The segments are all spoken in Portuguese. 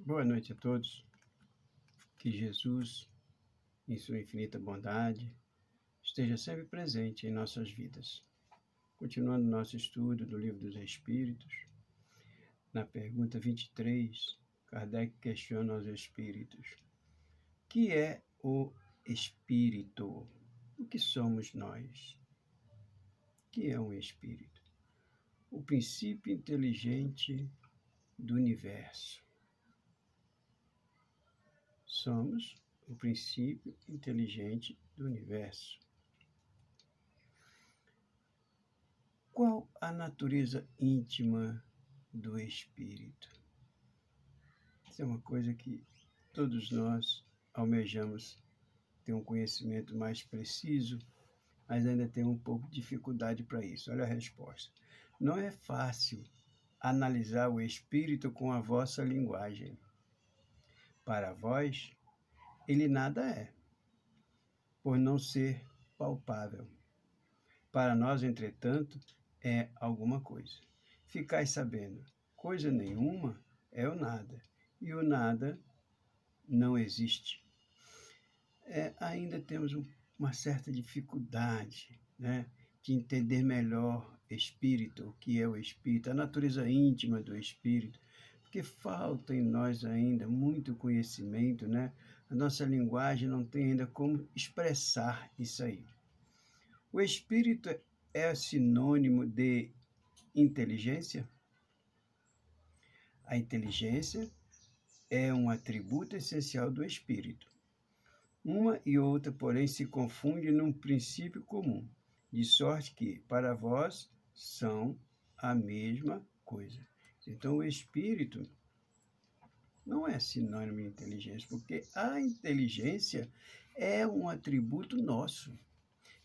Boa noite a todos. Que Jesus, em sua infinita bondade, esteja sempre presente em nossas vidas. Continuando nosso estudo do Livro dos Espíritos, na pergunta 23, Kardec questiona aos espíritos: que é o espírito? O que somos nós? O que é um espírito? O princípio inteligente do universo. Somos o princípio inteligente do universo. Qual a natureza íntima do espírito? Isso é uma coisa que todos nós almejamos ter um conhecimento mais preciso, mas ainda tem um pouco de dificuldade para isso. Olha a resposta. Não é fácil analisar o espírito com a vossa linguagem. Para vós, ele nada é, por não ser palpável. Para nós, entretanto, é alguma coisa. Ficais sabendo, coisa nenhuma é o nada, e o nada não existe. Ainda temos uma certa dificuldade, né, de entender melhor espírito, o que é o espírito, a natureza íntima do espírito, porque falta em nós ainda muito conhecimento, né? A nossa linguagem não tem ainda como expressar isso aí. O espírito é sinônimo de inteligência? A inteligência é um atributo essencial do espírito. Uma e outra, porém, se confundem num princípio comum, de sorte que, para vós, são a mesma coisa. Então, o espírito não é sinônimo de inteligência, porque a inteligência é um atributo nosso,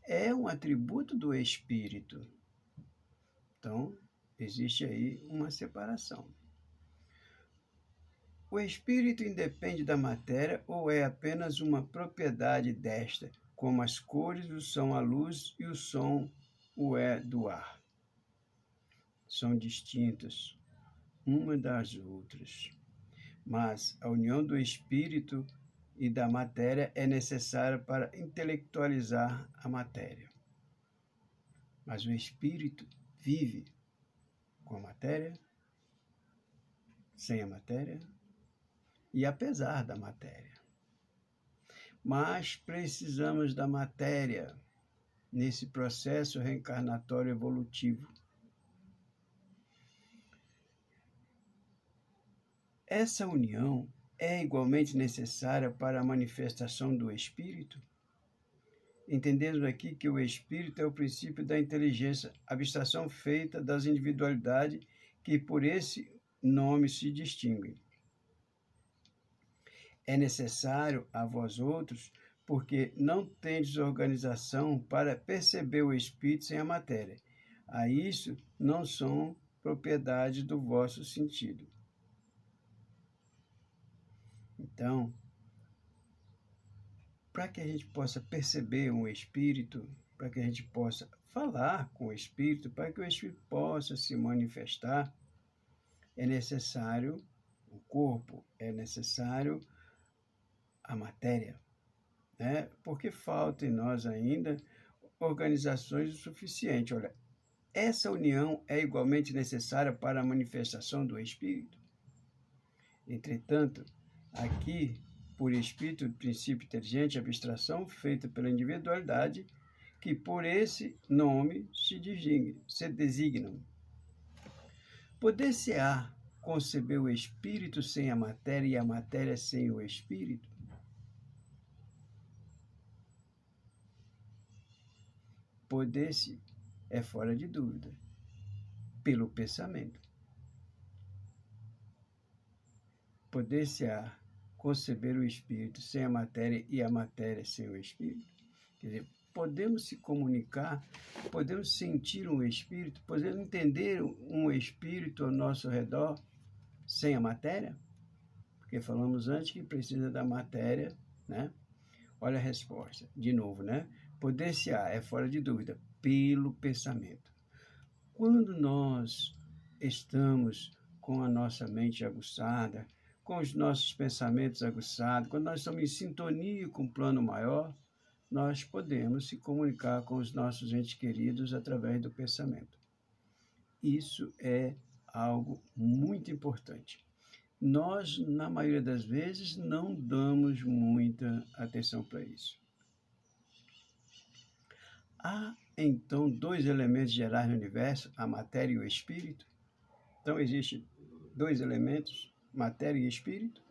é um atributo do espírito. Então, existe aí uma separação. O espírito independe da matéria ou é apenas uma propriedade desta, como as cores, o som, a luz e o som o é do ar? São distintas uma das outras, mas a união do espírito e da matéria é necessária para intelectualizar a matéria. Mas o espírito vive com a matéria, sem a matéria e apesar da matéria. Mas precisamos da matéria nesse processo reencarnatório evolutivo. Essa união é igualmente necessária para a manifestação do espírito? Entendemos aqui que o espírito é o princípio da inteligência, abstração feita das individualidades que por esse nome se distinguem. É necessário a vós outros, porque não tendes organização para perceber o espírito sem a matéria. A isso não são propriedades do vosso sentido. Então, para que a gente possa perceber um espírito, para que a gente possa falar com o espírito, para que o espírito possa se manifestar, é necessário o corpo, é necessário a matéria, né? Porque falta em nós ainda organizações o suficiente. Olha, essa união é igualmente necessária para a manifestação do espírito. Entretanto, aqui, por espírito de princípio inteligente, abstração feita pela individualidade, que por esse nome se designam. Poder-se-á conceber o espírito sem a matéria e a matéria sem o espírito? Poder-se é fora de dúvida, pelo pensamento. Poder-se-á conceber o espírito sem a matéria e a matéria sem o espírito? Quer dizer, podemos se comunicar, podemos sentir um espírito, podemos entender um espírito ao nosso redor sem a matéria? Porque falamos antes que precisa da matéria, né? Olha a resposta, de novo, né? Poder-se-á, é fora de dúvida, pelo pensamento. Quando nós estamos com a nossa mente aguçada, com os nossos pensamentos aguçados, quando nós estamos em sintonia com o plano maior, nós podemos se comunicar com os nossos entes queridos através do pensamento. Isso é algo muito importante. Nós, na maioria das vezes, não damos muita atenção para isso. Há, então, dois elementos gerais no universo, a matéria e o espírito. Então, existem dois elementos, matéria e espírito?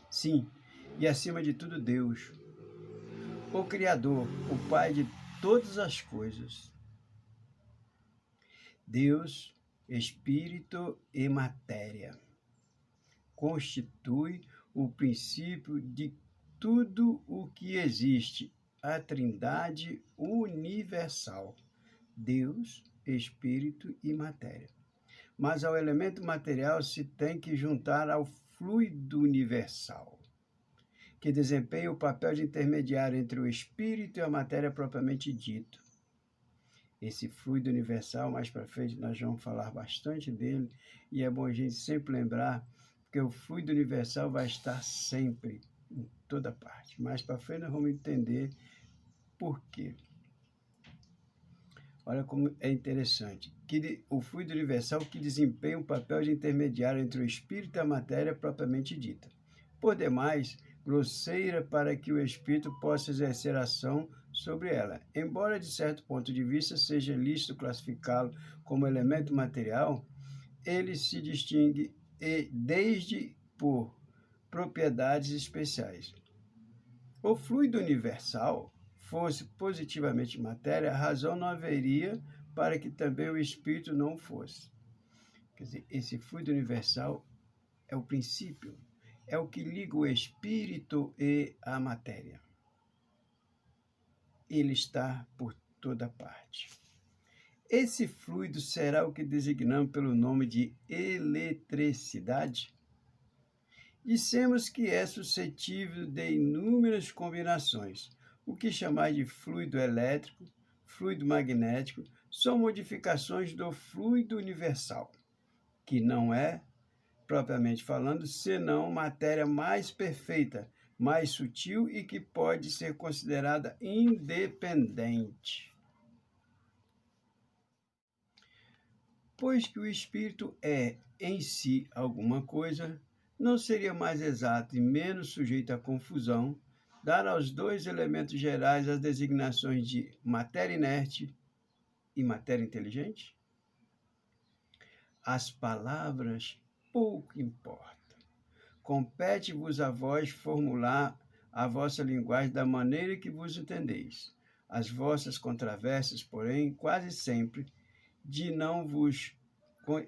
Sim, e acima de tudo, Deus, o Criador, o Pai de todas as coisas. Deus, espírito e matéria, constitui o princípio de tudo o que existe, a Trindade universal, Deus, espírito e matéria. Mas ao elemento material se tem que juntar ao fluido universal, que desempenha o papel de intermediário entre o espírito e a matéria propriamente dito. Esse fluido universal, mais para frente nós vamos falar bastante dele, e é bom a gente sempre lembrar que o fluido universal vai estar sempre em toda parte. Mais para frente nós vamos entender por quê. Olha como é interessante, que o fluido universal que desempenha o papel de intermediário entre o espírito e a matéria propriamente dita. Por demais, grosseira para que o espírito possa exercer ação sobre ela. Embora, de certo ponto de vista, seja lícito classificá-lo como elemento material, ele se distingue desde por propriedades especiais. O fluido universal fosse positivamente matéria, a razão não haveria para que também o espírito não fosse. Quer dizer, esse fluido universal é o princípio, é o que liga o espírito e a matéria. Ele está por toda parte. Esse fluido será o que designamos pelo nome de eletricidade? Dissemos que é suscetível de inúmeras combinações. O que chamar de fluido elétrico, fluido magnético, são modificações do fluido universal, que não é, propriamente falando, senão matéria mais perfeita, mais sutil e que pode ser considerada independente. Pois que o espírito é, em si, alguma coisa, não seria mais exato e menos sujeito à confusão dar aos dois elementos gerais as designações de matéria inerte e matéria inteligente? As palavras pouco importam. Compete-vos a vós formular a vossa linguagem da maneira que vos entendeis. As vossas controvérsias, porém, quase sempre, de não vos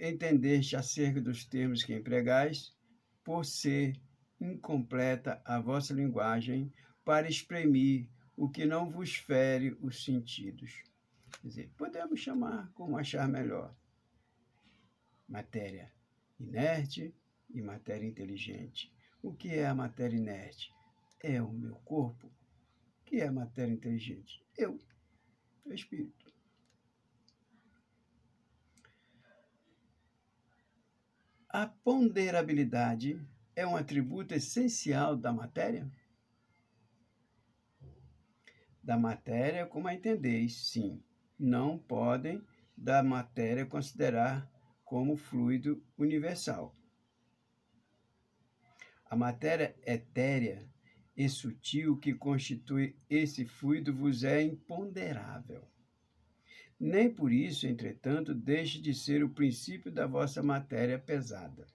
entendeste acerca dos termos que empregais, por ser incompleta a vossa linguagem para exprimir o que não vos fere os sentidos. Quer dizer, podemos chamar como achar melhor. Matéria inerte e matéria inteligente. O que é a matéria inerte? É o meu corpo. O que é a matéria inteligente? Eu, o espírito. A ponderabilidade é um atributo essencial da matéria? Da matéria, como a entendeis, sim. Não podem da matéria considerar como fluido universal. A matéria etérea e sutil que constitui esse fluido vos é imponderável. Nem por isso, entretanto, deixe de ser o princípio da vossa matéria pesada.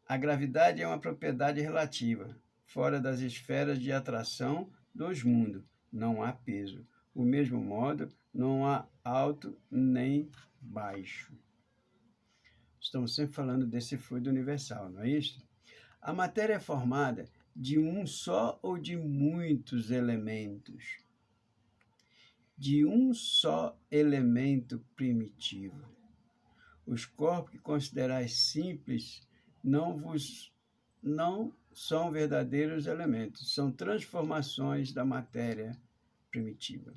A gravidade é uma propriedade relativa, fora das esferas de atração dos mundos. Não há peso. Do mesmo modo, não há alto nem baixo. Estamos sempre falando desse fluido universal, não é isso? A matéria é formada de um só ou de muitos elementos? De um só elemento primitivo. Os corpos que considerais simples não são verdadeiros elementos, são transformações da matéria primitiva.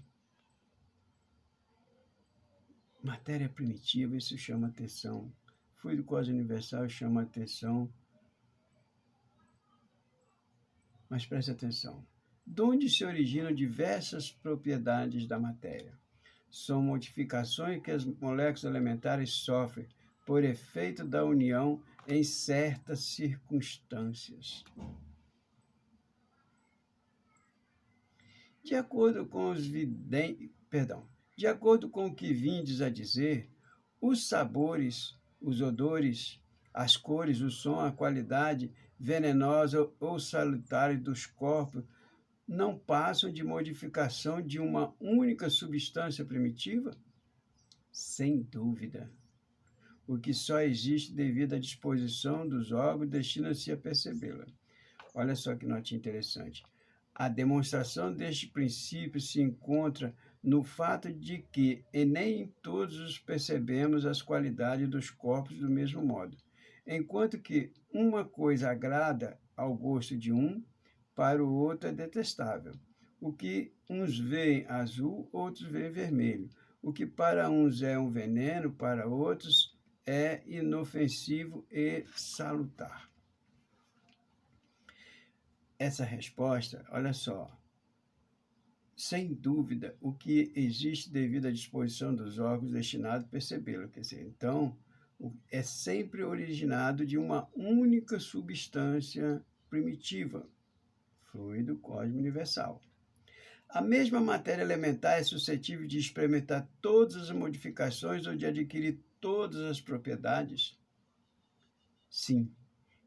Matéria primitiva, isso chama atenção. Fluido quase universal chama atenção Mas preste atenção. De onde se originam diversas propriedades da matéria? São modificações que as moléculas elementares sofrem por efeito da união em certas circunstâncias. De acordo com o que vindes a dizer, os sabores, os odores, as cores, o som, a qualidade venenosa ou salutar dos corpos não passam de modificação de uma única substância primitiva? Sem dúvida. O que só existe devido à disposição dos órgãos destina-se a percebê-la. Olha só que nota interessante. A demonstração deste princípio se encontra no fato de que nem todos percebemos as qualidades dos corpos do mesmo modo. Enquanto que uma coisa agrada ao gosto de um, para o outro é detestável. O que uns veem azul, outros veem vermelho. O que para uns é um veneno, para outros é inofensivo e salutar. Essa resposta, olha só, sem dúvida, o que existe devido à disposição dos órgãos destinados a percebê-lo. Quer dizer, então, é sempre originado de uma única substância primitiva, fluido cósmico universal. A mesma matéria elementar é suscetível de experimentar todas as modificações ou de adquirir todas as propriedades? Sim,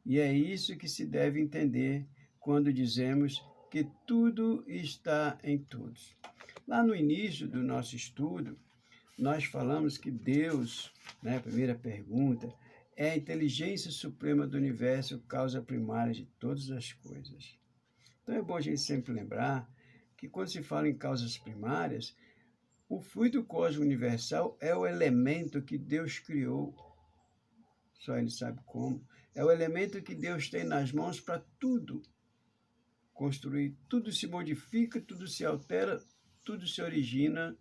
e é isso que se deve entender quando dizemos que tudo está em todos. Lá no início do nosso estudo, nós falamos que Deus, a primeira pergunta, é a inteligência suprema do universo, causa primária de todas as coisas. Então é bom a gente sempre lembrar que quando se fala em causas primárias, o fluido cósmico universal é o elemento que Deus criou, só Ele sabe como, é o elemento que Deus tem nas mãos para tudo construir, tudo se modifica, tudo se altera, tudo se origina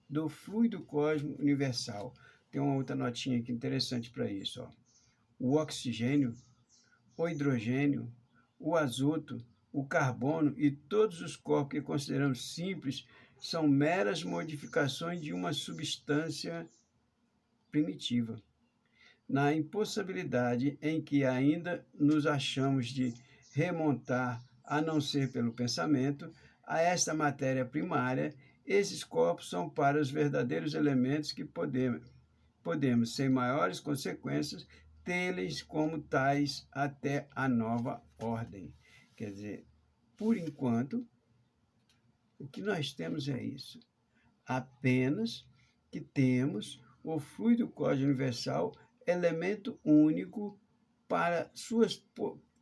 do fluido cósmico universal. Tem uma outra notinha aqui interessante para isso. Ó. O oxigênio, o hidrogênio, o azoto, o carbono e todos os corpos que consideramos simples são meras modificações de uma substância primitiva. Na impossibilidade em que ainda nos achamos de remontar, a não ser pelo pensamento, a esta matéria primária, esses corpos são para os verdadeiros elementos que podemos, sem maiores consequências, tê-los como tais até a nova ordem. Quer dizer, por enquanto, o que nós temos é isso. Apenas que temos o fluido cósmico universal, elemento único para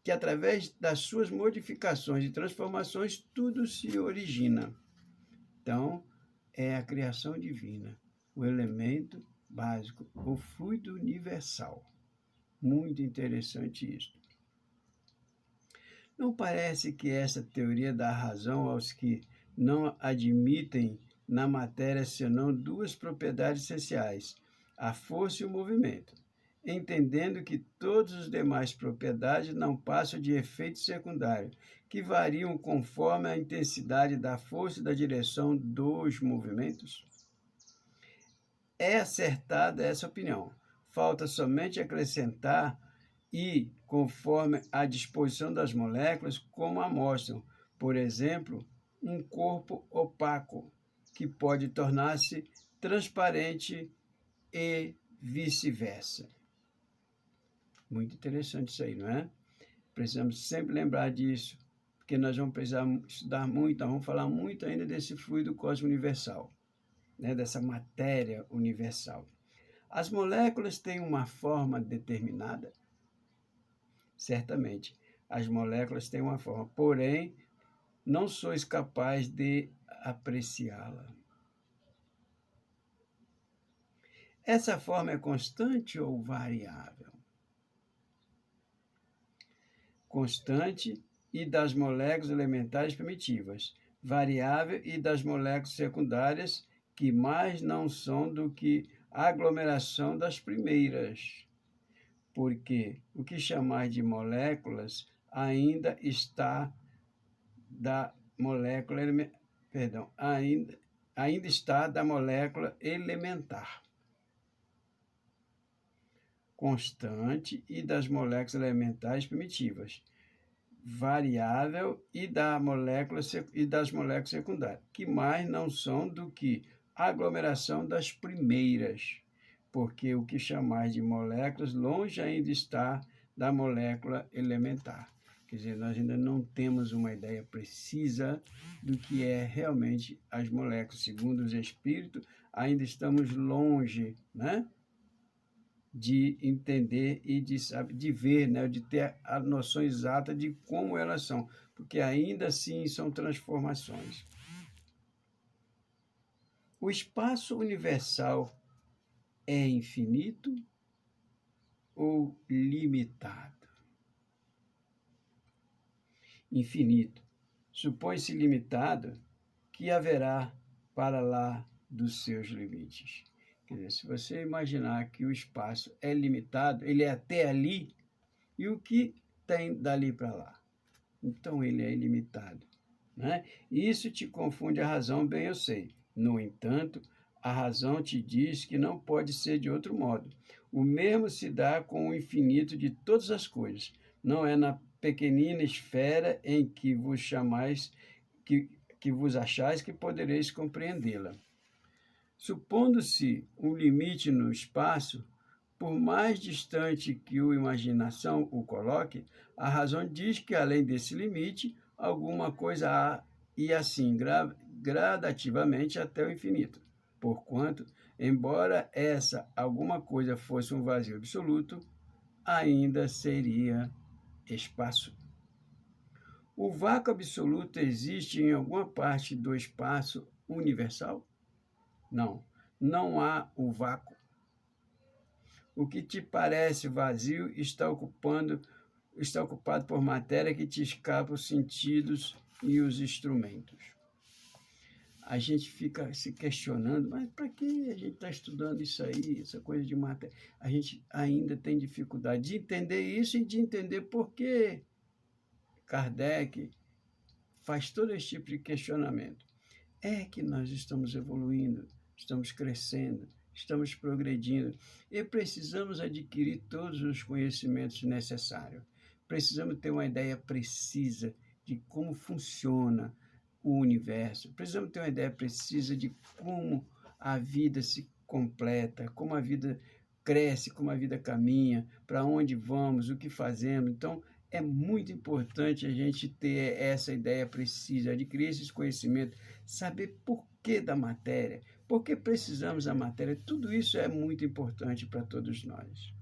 que através das suas modificações e transformações tudo se origina. Então, é a criação divina, o elemento básico, o fluido universal. Muito interessante isso. Não parece que essa teoria dá razão aos que não admitem na matéria senão duas propriedades essenciais, a força e o movimento, entendendo que todas as demais propriedades não passam de efeitos secundários, que variam conforme a intensidade da força e da direção dos movimentos? É acertada essa opinião. Falta somente acrescentar e, conforme a disposição das moléculas, como a mostram, por exemplo, um corpo opaco, que pode tornar-se transparente e vice-versa. Muito interessante isso aí, não é? Precisamos sempre lembrar disso, porque nós vamos precisar estudar muito, nós vamos falar muito ainda desse fluido cósmico universal, dessa matéria universal. As moléculas têm uma forma determinada? Certamente, as moléculas têm uma forma, porém, não sois capaz de apreciá-la. Essa forma é constante ou variável? Constante e das moléculas elementares primitivas, variável e das moléculas secundárias, que mais não são do que a aglomeração das primeiras, porque o que chamar de moléculas ainda está da molécula, ainda está da molécula elementar constante e das moléculas elementares primitivas, variável e das moléculas secundárias, que mais não são do que a aglomeração das primeiras, porque o que chamais de moléculas longe ainda está da molécula elementar. Quer dizer, nós ainda não temos uma ideia precisa do que é realmente as moléculas. Segundo os espíritos, ainda estamos longe, né, de entender e de ver, né, de ter a noção exata de como elas são, porque ainda assim são transformações. O espaço universal é infinito ou limitado? Infinito. Supõe-se limitado que haverá para lá dos seus limites. Quer dizer, se você imaginar que o espaço é limitado, ele é até ali, e o que tem dali para lá? Então ele é ilimitado, né? Isso te confunde a razão, bem eu sei. No entanto, a razão te diz que não pode ser de outro modo. O mesmo se dá com o infinito de todas as coisas. Não é na pequenina esfera em que vos chamais, que vos achais que podereis compreendê-la. Supondo-se um limite no espaço, por mais distante que a imaginação o coloque, a razão diz que, além desse limite, alguma coisa há, e assim gradativamente até o infinito. Porquanto, embora essa alguma coisa fosse um vazio absoluto, ainda seria espaço. O vácuo absoluto existe em alguma parte do espaço universal? Não, não há o vácuo. O que te parece vazio está ocupado por matéria que te escapa os sentidos e os instrumentos. A gente fica se questionando, mas para que a gente está estudando isso aí, essa coisa de matéria? A gente ainda tem dificuldade de entender isso e de entender por que Kardec faz todo esse tipo de questionamento. É que nós estamos evoluindo, estamos crescendo, estamos progredindo e precisamos adquirir todos os conhecimentos necessários. Precisamos ter uma ideia precisa de como funciona o universo. Precisamos ter uma ideia precisa de como a vida se completa, como a vida cresce, como a vida caminha, para onde vamos, o que fazemos. Então, é muito importante a gente ter essa ideia precisa, adquirir esses conhecimentos, saber por que da matéria, por que precisamos da matéria. Tudo isso é muito importante para todos nós.